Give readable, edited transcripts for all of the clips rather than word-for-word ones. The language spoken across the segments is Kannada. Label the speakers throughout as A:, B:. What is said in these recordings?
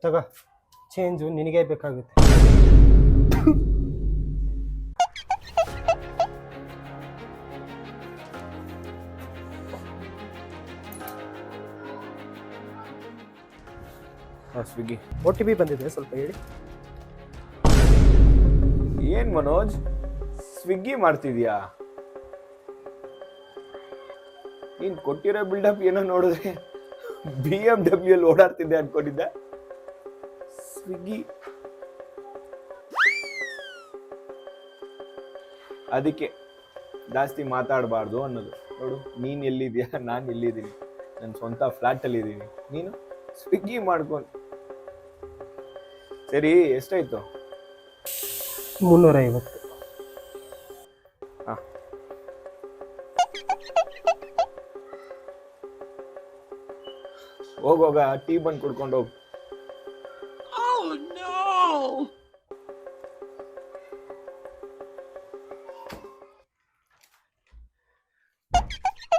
A: ತಗೋ, ಚೇಂಜು ನಿನಗೆ ಬೇಕಾಗುತ್ತೆ.
B: ಸ್ವಿಗ್ಗಿ.
A: OTP ಬಂದಿದೆ, ಸ್ವಲ್ಪ ಹೇಳಿ.
B: ಏನ್ ಮನೋಜ್, ಸ್ವಿಗ್ಗಿ ಮಾಡ್ತಿದ್ಯಾ? ನೀನ್ ಕೊಟ್ಟಿರೋ ಬಿಲ್ಡಪ್ ಏನೋ ನೋಡಿದ್ರೆ BMW ಅಲ್ಲಿ ಓಡಾಡ್ತಿದ್ದೆ ಅನ್ಕೊಂಡಿದ್ದೆ. ಸ್ವಿಗ್ಗಿ ಅದಕ್ಕೆ ಜಾಸ್ತಿ ಮಾತಾಡಬಾರ್ದು ಅನ್ನೋದು. ನೋಡು, ನೀನ್ ಎಲ್ಲಿದ್ಯಾ, ನಾನು ಎಲ್ಲಿದ್ದೀನಿ, ನನ್ನ ಸ್ವಂತ ಫ್ಲಾಟ್ ಅಲ್ಲಿ ಇದ್ದೀನಿ, ನೀನು ಸ್ವಿಗ್ಗಿ ಮಾಡ್ಕೊಂಡು. ಸರಿ, ಎಷ್ಟಾಯ್ತು?
A: 350.
B: ಹೋಗೋಗ ಟೀ ಬಂದು ಕುಡ್ಕೊಂಡು ಹೋಗು.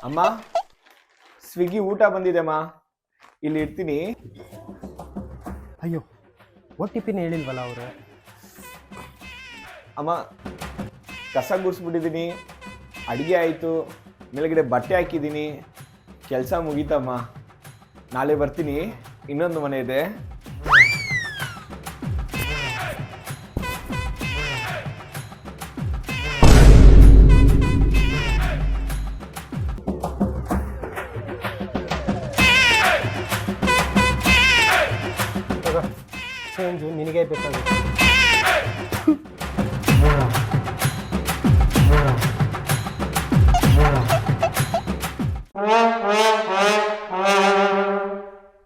B: ಅಮ್ಮ, ಸ್ವಿಗ್ಗಿ ಊಟ ಬಂದಿದೆ ಅಮ್ಮ, ಇಲ್ಲಿ ಇರ್ತೀನಿ.
A: ಅಯ್ಯೋ, OTPನೇ ಹೇಳಿಲ್ವಲ್ಲ ಅವರು.
B: ಅಮ್ಮ, ಕಸ ಗುಡಿಸ್ಬಿಟ್ಟಿದ್ದೀನಿ, ಅಡುಗೆ ಆಯಿತು, ಮೇಲ್ಗಡೆ ಬಟ್ಟೆ ಹಾಕಿದ್ದೀನಿ, ಕೆಲಸ ಮುಗೀತಮ್ಮ. ನಾಳೆ ಬರ್ತೀನಿ, ಇನ್ನೊಂದು ಮನೆ ಇದೆ.
A: ತಗೋ, ಚೇಂಜು ನಿನಗೆ ಬೇಕಾಗುತ್ತೆ.